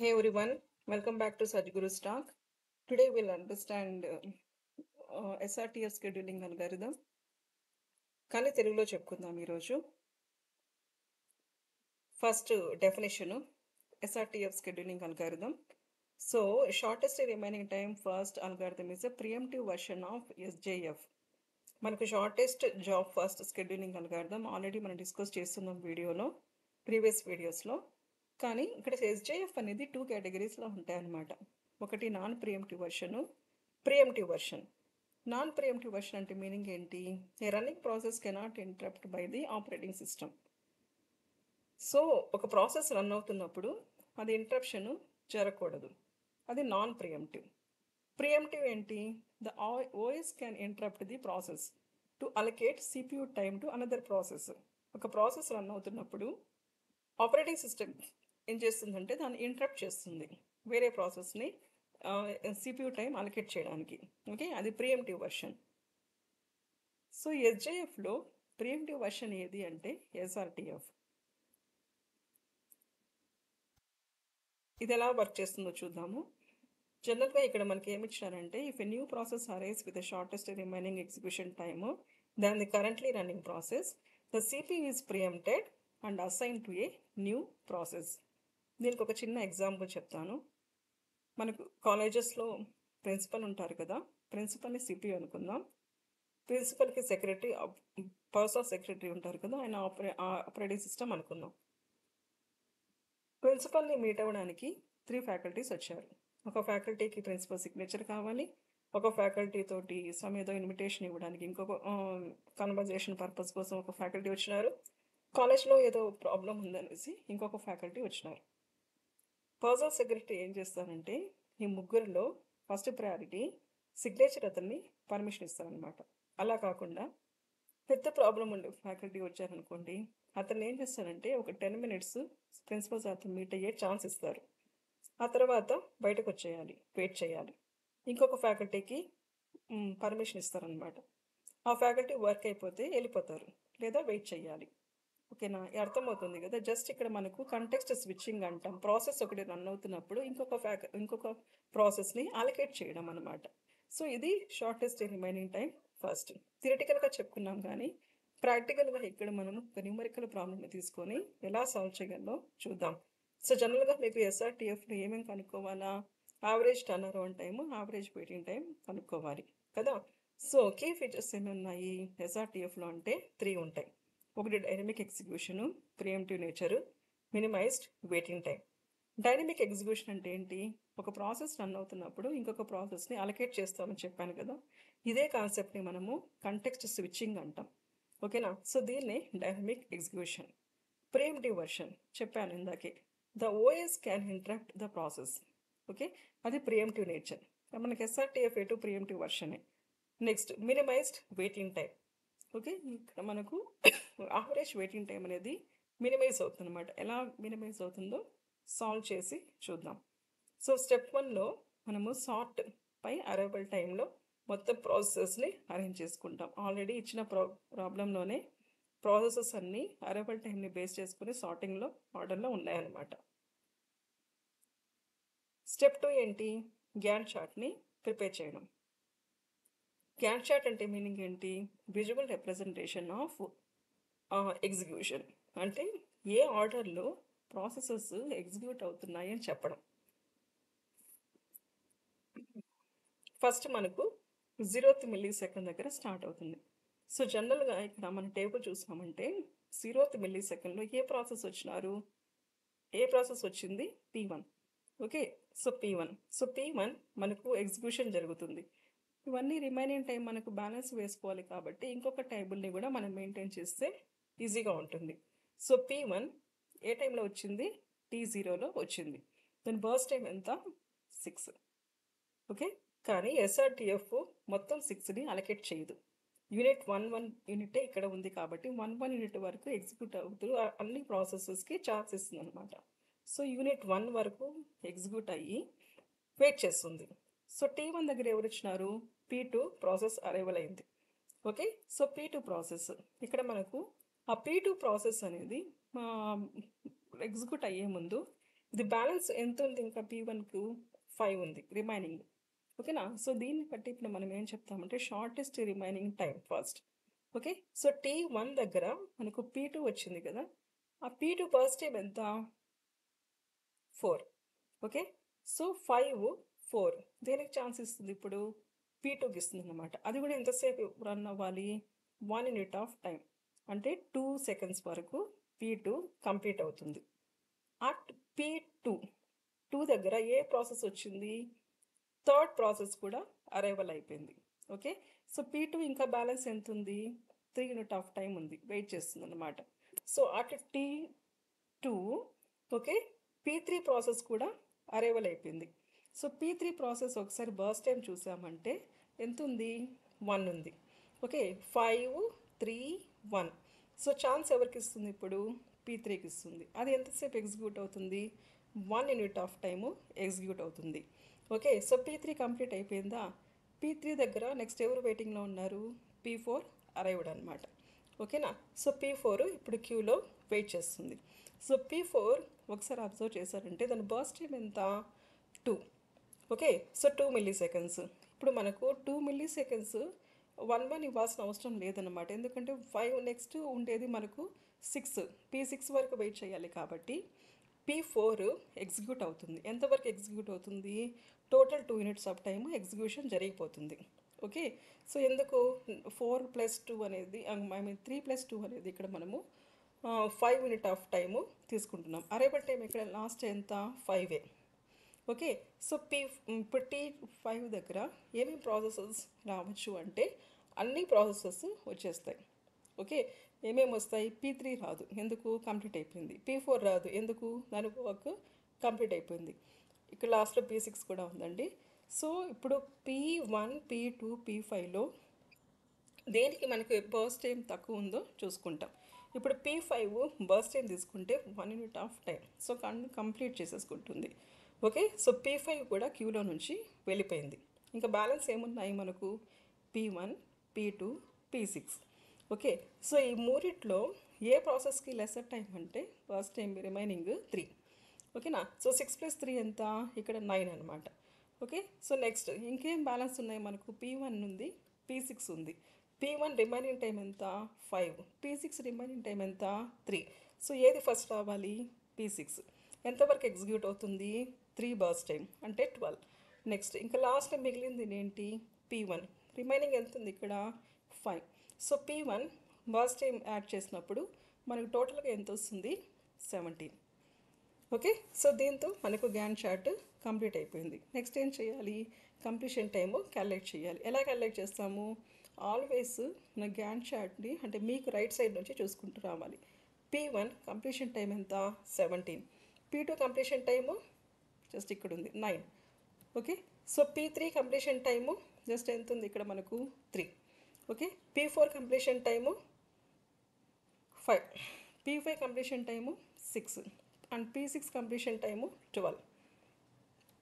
Hey everyone, welcome back to Sajguru's Talk. Today we'll understand SRTF scheduling algorithm. కానీ తెలుగులో చెప్పుకుందాం ఈరోజు. First definition SRTF scheduling algorithm. So, shortest remaining time first algorithm is a preemptive version of SJF. మనకు shortest job first scheduling algorithm already మనం discuss చేస్తున్నాం previous వీడియోస్లో. కానీ ఇక్కడ ఎస్జేఎఫ్ అనేది 2 కేటగిరీస్లో ఉంటాయన్నమాట. ఒకటి non preemptive version, preemptive version. Non preemptive version అంటే మీనింగ్ ఏంటి? A running process cannot interrupt by the operating system. So ఒక ప్రాసెస్ రన్ అవుతున్నప్పుడు అది ఇంటరప్షన్ జరగకూడదు, అది నాన్ ప్రియంటివ్. ప్రియంటివ్ ఏంటి? The OS can interrupt the process to allocate CPU time to another process. ఒక process run అవుతున్నప్పుడు operating system ఏం చేస్తుందంటే దాన్ని ఇంటరప్ట్ చేస్తుంది, వేరే ప్రాసెస్ని సిపియూ టైం అలొకేట్ చేయడానికి. ఓకే, అది ప్రియంటివ్ వర్షన్. సో ఎస్జేఎఫ్లో ప్రియంటివ్ వర్షన్ ఏది అంటే ఎస్ఆర్టిఎఫ్. ఇది ఎలా వర్క్ చేస్తుందో చూద్దాము. జనరల్గా ఇక్కడ మనకి ఏమి ఇచ్చారంటే, if a new process arise with the shortest remaining execution time than the currently running process, the CPU is preempted and assign to a new process. దీనికి ఒక చిన్న ఎగ్జాంపుల్ చెప్తాను. మనకు కాలేజెస్లో ప్రిన్సిపల్ ఉంటారు కదా, ప్రిన్సిపల్ని సిపియూ అనుకుందాం. ప్రిన్సిపల్కి సెక్రటరీ, పర్సనల్ సెక్రటరీ ఉంటారు కదా, ఆయన ఆపరేటింగ్ సిస్టమ్ అనుకుందాం. ప్రిన్సిపల్ని మీట్ అవ్వడానికి 3 ఫ్యాకల్టీస్ వచ్చారు. ఒక ఫ్యాకల్టీకి ప్రిన్సిపల్ సిగ్నేచర్ కావాలి, ఒక ఫ్యాకల్టీ తోటి ఏదో ఇన్విటేషన్ ఇవ్వడానికి, ఇంకొక కన్వర్జేషన్ పర్పస్ కోసం ఒక ఫ్యాకల్టీ వచ్చినారు. కాలేజ్లో ఏదో ప్రాబ్లం ఉందనేసి ఇంకొక ఫ్యాకల్టీ వచ్చినారు. పర్సనల్ సెక్రటరీ ఏం చేస్తారంటే, ఈ ముగ్గురిలో ఫస్ట్ ప్రయారిటీ సిగ్నేచర్ అతన్ని పర్మిషన్ ఇస్తారనమాట. అలా కాకుండా పెద్ద ప్రాబ్లం ఉండే ఫ్యాకల్టీ వచ్చారనుకోండి, అతను ఏం చేస్తారంటే ఒక 10 minutes ప్రిన్సిపల్ సార్తో మీట్ అయ్యే ఛాన్స్ ఇస్తారు. ఆ తర్వాత బయటకు వచ్చేయాలి, వెయిట్ చేయాలి. ఇంకొక ఫ్యాకల్టీకి పర్మిషన్ ఇస్తారనమాట. ఆ ఫ్యాకల్టీ వర్క్ అయిపోతే వెళ్ళిపోతారు, లేదా వెయిట్ చేయాలి. ఓకేనా, అర్థమవుతుంది కదా. జస్ట్ ఇక్కడ మనకు కంటెక్స్ట్ స్విచ్చింగ్ అంటాం. ప్రాసెస్ ఒకటి రన్ అవుతున్నప్పుడు ఇంకొక ప్రాసెస్ని అలొకేట్ చేయడం అనమాట. సో ఇది షార్టెస్ట్ రిమైనింగ్ టైం ఫస్ట్. థియరిటికల్గా చెప్పుకున్నాం, కానీ ప్రాక్టికల్గా ఇక్కడ మనము ఒక న్యూమరికల్ ప్రాబ్లమ్ని తీసుకొని ఎలా సాల్వ్ చేయగలమో చూద్దాం. సో జనరల్గా మీకు ఎస్ఆర్టీఎఫ్లో ఏమేమి కనుక్కోవాలా? Average turn around time, average waiting time కనుక్కోవాలి కదా. సో కీ ఫీచర్స్ ఏమి ఉన్నాయి ఎస్ఆర్టీఎఫ్లో అంటే 3 ఉంటాయి. ఒకటి dynamic execution, ప్రియంటివ్ nature, minimised waiting time. Dynamic execution అంటే ఏంటి? ఒక ప్రాసెస్ రన్ అవుతున్నప్పుడు ఇంకొక ప్రాసెస్ని అలొకేట్ చేస్తామని చెప్పాను కదా. ఇదే కాన్సెప్ట్ని మనము కంటెక్స్ట్ స్విచ్చింగ్ అంటాం. ఓకేనా. సో దీన్నే డైనమిక్ ఎగ్జిక్యూషన్. ప్రియంటివ్ వర్షన్ చెప్పాను ఇందాకే, the OS can interrupt the process. Okay, అది ప్రియంటివ్ నేచర్. మనకి ఎస్ఆర్టీఎఫ్ ఎటు ప్రియంటివ్ వర్షనే. Next minimized waiting time. Okay, ఇక్కడ మనకు యావరేజ్ వెయిటింగ్ టైం అనేది మినిమైజ్ అవుతుంది అనమాట. ఎలా మినిమైజ్ అవుతుందో సాల్వ్ చేసి చూద్దాం. సో స్టెప్ 1లో మనము సార్ట్ పై అరైవల్ టైంలో మొత్తం ప్రాసెసెస్ని అరేంజ్ చేసుకుంటాం. ఆల్రెడీ ఇచ్చిన ప్రాబ్లంలోనే ప్రాసెసెస్ అన్నీ అరైవల్ టైంని బేస్ చేసుకుని సార్టింగ్లో ఆర్డర్లో ఉన్నాయన్నమాట. స్టెప్ 2 ఏంటి? గ్యాన్ చార్ట్ని ప్రిపేర్ చేయడం. గ్యాన్ చార్ట్ అంటే మీనింగ్ ఏంటి? Visual representation of execution. అంటే ఏ ఆర్డర్లో ప్రాసెసెస్ ఎగ్జిక్యూట్ అవుతున్నాయి అని చెప్పడం. ఫస్ట్ మనకు 0th millisecond దగ్గర స్టార్ట్ అవుతుంది. సో జనరల్గా ఇక్కడ మన టేబుల్ చూసామంటే 0th millisecondలో ఏ ప్రాసెస్ వచ్చింది? P1. ఓకే, సో P1 మనకు ఎగ్జిక్యూషన్ జరుగుతుంది. ఇవన్నీ రిమైనింగ్ టైం మనకు బ్యాలెన్స్ వేసుకోవాలి కాబట్టి ఇంకొక టేబుల్ని కూడా మనం మెయింటైన్ చేస్తే ఈజీగా ఉంటుంది. సో P1 ఏ టైంలో వచ్చింది? T0లో వచ్చింది. దాని బర్స్ట్ టైం ఎంత? 6. ఓకే, కానీ ఎస్ఆర్టీఎఫ్ మొత్తం 6ని అలొకేట్ చేయదు. యూనిట్ 1 యూనిటే ఇక్కడ ఉంది కాబట్టి 1 యూనిట్ వరకు ఎగ్జిక్యూట్ అవుతూ అన్ని ప్రాసెసెస్కి ఛాన్స్ ఇస్తుంది అనమాట. సో యూనిట్ 1 వరకు ఎగ్జిక్యూట్ అయ్యి వెయిట్ చేస్తుంది. సో T1 దగ్గర ఎవరు వచ్చినారు? P2 ప్రాసెస్ అరైవల్ అయింది. ఓకే, సో P2 ప్రాసెస్ ఇక్కడ మనకు ఆ P2 ప్రాసెస్ అనేది ఎగ్జిక్యూట్ అయ్యే ముందు ఇది బ్యాలెన్స్ ఎంత ఉంది ఇంకా P1కు 5 ఉంది రిమైనింగ్. ఓకేనా? సో దీన్ని బట్టి ఇప్పుడు మనం ఏం చెప్తామంటే shortest remaining time first. Okay. So T1 దగ్గర మనకు P2 వచ్చింది కదా, ఆ P2 ఫస్ట్ టైం ఎంత 4. ఓకే. సో 5 4 దేనికి ఛాన్స్ ఇస్తుంది ఇప్పుడు P2కి ఇస్తుంది అనమాట. అది కూడా ఎంతసేపు రన్ అవ్వాలి 1 యూనిట్ ఆఫ్ టైం అంటే 2 సెకండ్స్ వరకు P2 కంప్లీట్ అవుతుంది. అట్ P2 దగ్గర ఏ ప్రాసెస్ వచ్చింది, థర్డ్ ప్రాసెస్ కూడా అరైవల్ అయిపోయింది. ఓకే. సో P2 ఇంకా బ్యాలెన్స్ ఎంత ఉంది 3 యూనిట్ ఆఫ్ టైం ఉంది, వెయిట్ చేస్తుంది అనమాట. So at T2 okay P3 process కూడా అరైవల్ అయిపోయింది. సో P3 ప్రాసెస్ ఒకసారి బర్స్ట్ టైం చూసామంటే ఎంత ఉంది 1 ఉంది. ఓకే 5 3 1. సో ఛాన్స్ ఎవరికి ఇస్తుంది ఇప్పుడు P3కి ఇస్తుంది. అది ఎంతసేపు ఎగ్జిక్యూట్ అవుతుంది 1 యూనిట్ ఆఫ్ టైము ఎగ్జిక్యూట్ అవుతుంది. ఓకే. సో P3 కంప్లీట్ అయిపోయిందా, P3 దగ్గర నెక్స్ట్ ఎవరు వెయిటింగ్లో ఉన్నారు P4 అరైవ్డ్ అనమాట. ఓకేనా? సో P4 ఇప్పుడు క్యూలో వెయిట్ చేస్తుంది. సో P4 ఒకసారి అబ్జర్వ్ చేశారంటే దాని బర్స్ట్ టైం ఎంత 2. ఓకే. So 2 milli seconds. ఇప్పుడు మనకు 2 మిల్లీ సెకండ్స్ 1 ఇవ్వాల్సిన అవసరం లేదన్నమాట. ఎందుకంటే 5 నెక్స్ట్ ఉండేది మనకు 6 P6 వరకు వెయిట్ చేయాలి కాబట్టి P4 ఎగ్జిక్యూట్ అవుతుంది. ఎంతవరకు ఎగ్జిక్యూట్ అవుతుంది total 2 units of time execution జరిగిపోతుంది. ఓకే. సో ఎందుకు 4 + 2 అనేది ఐ మీన్ 3 + 2 అనేది ఇక్కడ మనము 5 యూనిట్ ఆఫ్ టైము తీసుకుంటున్నాం. అరైవల్ టైం ఇక్కడ లాస్ట్ ఎంత 5. ఓకే. సో ఇప్పుడు T5 దగ్గర ఏమేమి ప్రాసెసెస్ రావచ్చు అంటే అన్ని ప్రాసెసెస్ వచ్చేస్తాయి. ఓకే. ఏమేమి వస్తాయి P3 రాదు, ఎందుకు కంప్లీట్ అయిపోయింది. P4 రాదు, ఎందుకు దాని వర్క్ కంప్లీట్ అయిపోయింది. ఇక్కడ లాస్ట్లో P6 కూడా ఉందండి. సో ఇప్పుడు P1 P2 P5లో దేనికి మనకు బర్స్ట్ టైం తక్కువ ఉందో చూసుకుంటాం. ఇప్పుడు P5 బర్స్ట్ టైం తీసుకుంటే 1 unit of time, so complete చేసేసుకుంటుంది. ఓకే. సో P5 కూడా క్యూలో నుంచి వెళ్ళిపోయింది. ఇంకా బ్యాలెన్స్ ఏమున్నాయి మనకు P1 P2 P6. Okay. So ఈ మూడిట్లో ఏ ప్రాసెస్కి లెసర్ టైం అంటే ఫస్ట్ టైం రిమైనింగ్ 3. ఓకేనా? సో 6 + 3 ఎంత ఇక్కడ 9 అనమాట. ఓకే. సో నెక్స్ట్ ఇంకేం బ్యాలెన్స్ ఉన్నాయి మనకు P1 ఉంది P6 ఉంది. P1 రిమైనింగ్ టైం ఎంత 5, P6 రిమైనింగ్ టైం ఎంత 3. సో ఏది ఫస్ట్ రావాలి P6. ఎంతవరకు ఎగ్జిక్యూట్ అవుతుంది 3 బర్స్ట్ టైం అంటే 12. నెక్స్ట్ ఇంకా లాస్ట్ మిగిలింది ఏంటి P1 రిమైనింగ్ ఎంత ఉంది ఇక్కడ 5. So P1 burst time add చేసినప్పుడు మనకు టోటల్గా ఎంత వస్తుంది 17. ఓకే. సో దీంతో మనకు గ్యాన్ చార్ట్ కంప్లీట్ అయిపోయింది. నెక్స్ట్ ఏం చేయాలి కంప్లీషన్ టైము క్యాలిక్యులేట్ చేయాలి. ఎలా క్యాలిక్యులేట్ చేస్తాము ఆల్వేస్ మన గ్యాన్ చార్ట్ని అంటే మీకు రైట్ సైడ్ నుంచి చూసుకుంటూ రావాలి. P1 కంప్లీషన్ టైం ఎంత 17, P2 కంప్లీషన్ టైము జస్ట్ ఇక్కడ ఉంది 9. Okay. So P3 completion time just ఎంత ఉంది ఇక్కడ మనకు 3. Okay. P4 completion time 5, P5 completion time 6 and P6 completion time 12.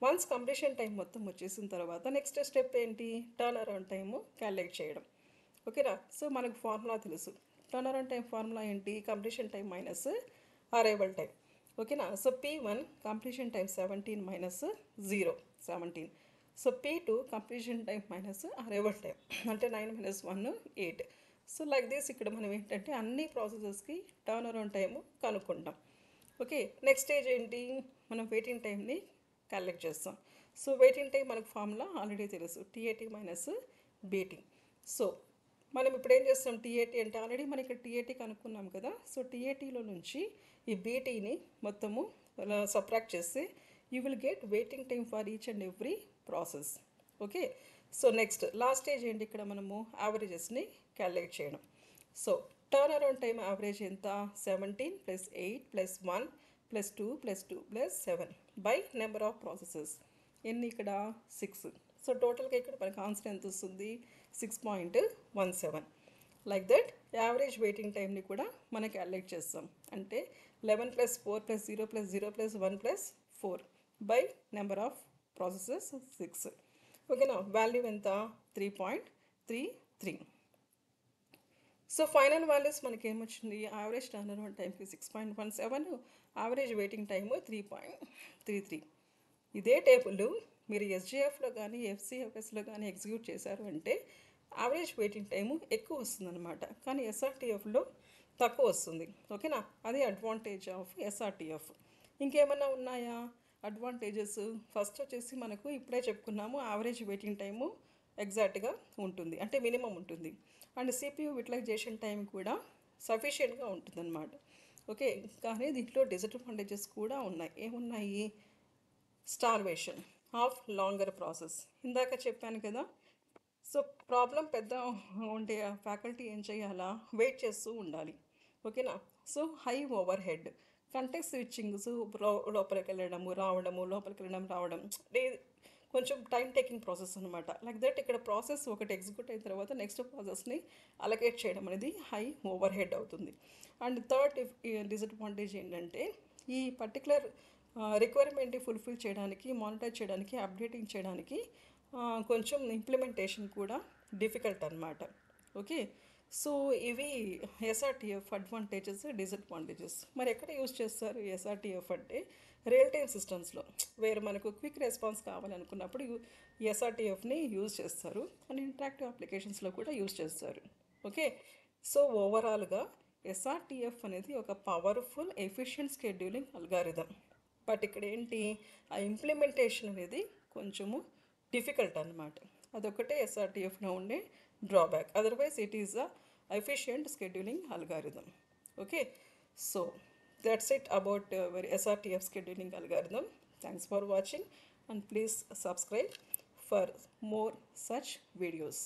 Once completion time మొత్తం వచ్చేసిన తర్వాత నెక్స్ట్ స్టెప్ ఏంటి టర్న్ అరౌండ్ టైము క్యాలిక్యులేట్ చేయడం. ఓకేనా? సో మనకు ఫార్ములా తెలుసు. టర్న్ అరౌండ్ టైం ఫార్ములా ఏంటి completion time minus arrival time. ఓకేనా? So P1 completion time 17 minus 0 17. So P2 completion time minus arrival time అంటే 9 - 1 8. సో లైక్ దిస్ ఇక్కడ మనం ఏంటంటే అన్ని ప్రాసెసెస్కి టర్న్ అరౌండ్ టైము కనుక్కుంటాం. ఓకే. నెక్స్ట్ స్టేజ్ ఏంటి మనం వెయిటింగ్ టైంని క్యాలిక్యులేట్ చేస్తాం. సో వెయిటింగ్ టైం మనకు ఫార్ములా ఆల్రెడీ తెలుసు TAT మైనస్ BT. సో మనం ఇప్పుడు ఏం చేస్తాం TAT అంటే ఆల్రెడీ మనం ఇక్కడ TAT కనుక్కున్నాం కదా. సో TATలో నుంచి ఈ BTని మొత్తము సబ్ట్రాక్ట్ చేస్తే you will get waiting time for each and every process. Okay. So next last stage ఏంటి ఇక్కడ మనము యావరేజెస్ని క్యాలిక్యులేట్ చేయడం. So turn around time average ఎంత 17 + 8 + 1 + 2 + 2 + 7 బై నెంబర్ ఆఫ్ ప్రాసెసెస్ ఎన్ని ఇక్కడ 6. సో టోటల్గా ఇక్కడ మనకు ఆన్సర్ ఎంత వస్తుంది 6.17. లైక్ దట్ యావరేజ్ వెయిటింగ్ టైంని కూడా మనం క్యాలిక్యులేట్ చేస్తాం. అంటే 11 + 4 + 0 + 0 + 1 + 4 బై నెంబర్ ఆఫ్ ప్రాసెసెస్ 6. ఓకేనా? వాల్యూ ఎంత 3.33. సో ఫైనల్ వాల్యూస్ మనకి ఏమొచ్చింది యావరేజ్ టర్న్ అరౌండ్ టైంకి 6.17, యావరేజ్ వెయిటింగ్ టైము 3.33. ఇదే టేబుల్ మీరు ఎస్జిఎఫ్లో కానీ ఎఫ్సిఎఫ్ఎస్లో కానీ ఎగ్జిక్యూట్ చేశారు అంటే యావరేజ్ వెయిటింగ్ టైము ఎక్కువ వస్తుందన్నమాట. కానీ ఎస్ఆర్టీఎఫ్లో తక్కువ వస్తుంది. ఓకేనా, అది అడ్వాంటేజ్ ఆఫ్ ఎస్ఆర్టీఎఫ్. ఇంకేమన్నా ఉన్నాయా అడ్వాంటేజెస్? ఫస్ట్ వచ్చేసి మనకు ఇప్పుడే చెప్పుకున్నాము, యావరేజ్ వెయిటింగ్ టైము ఎగ్జాక్ట్గా ఉంటుంది, అంటే మినిమం ఉంటుంది. అండ్ సిపియు యూటిలైజేషన్ టైం కూడా సఫిషియెంట్గా ఉంటుందన్నమాట. ఓకే, కానీ దీంట్లో డిసడ్వాంటేజెస్ కూడా ఉన్నాయి. ఏమున్నాయి? Starvation of longer process. ఇందాక చెప్పాను కదా. సో ప్రాబ్లం పెద్ద ఉండే ఫ్యాకల్టీ ఏం చేయాలా? వెయిట్ చేస్తూ ఉండాలి. ఓకేనా. So high overhead, context switchings, లోపలికి వెళ్ళడము రావడము, లోపలికి వెళ్ళడం రావడం, కొంచెం టైం టేకింగ్ ప్రాసెస్ అనమాట. లైక్ దట్ ఇక్కడ ప్రాసెస్ ఒకటి ఎగ్జిక్యూట్ అయిన తర్వాత నెక్స్ట్ ప్రాసెస్ని అలకేట్ చేయడం అనేది హై ఓవర్ హెడ్ అవుతుంది. అండ్ థర్డ్ డిసడ్వాంటేజ్ ఏంటంటే ఈ పర్టికులర్ రిక్వైర్మెంట్ని ఫుల్ఫిల్ చేయడానికి, మానిటర్ చేయడానికి, అప్డేటింగ్ చేయడానికి కొంచెం ఇంప్లిమెంటేషన్ కూడా డిఫికల్ట్ అనమాట. ఓకే, సో ఇవి ఎస్ఆర్టీఎఫ్ అడ్వాంటేజెస్, డిసడ్వాంటేజెస్. మరి ఎక్కడ యూజ్ చేస్తారు ఎస్ఆర్టీఎఫ్ అంటే? రియల్ టైమ్ సిస్టమ్స్లో, వేరే మనకు క్విక్ రెస్పాన్స్ కావాలనుకున్నప్పుడు ఎస్ఆర్టీఎఫ్ని యూజ్ చేస్తారు. అండ్ ఇంటరాక్టివ్ అప్లికేషన్స్లో కూడా యూజ్ చేస్తారు. ఓకే, సో ఓవరాల్గా ఎస్ఆర్టీఎఫ్ అనేది ఒక powerful efficient scheduling algorithm. But ఇక్కడ ఏంటి, ఆ ఇంప్లిమెంటేషన్ అనేది కొంచెము డిఫికల్ట్ అనమాట. అదొకటే ఎస్ఆర్టీఎఫ్లో ఉండే drawback. Otherwise it is a efficient scheduling algorithm. Okay, so that's it about SRTF scheduling algorithm. Thanks for watching and please subscribe for more such videos.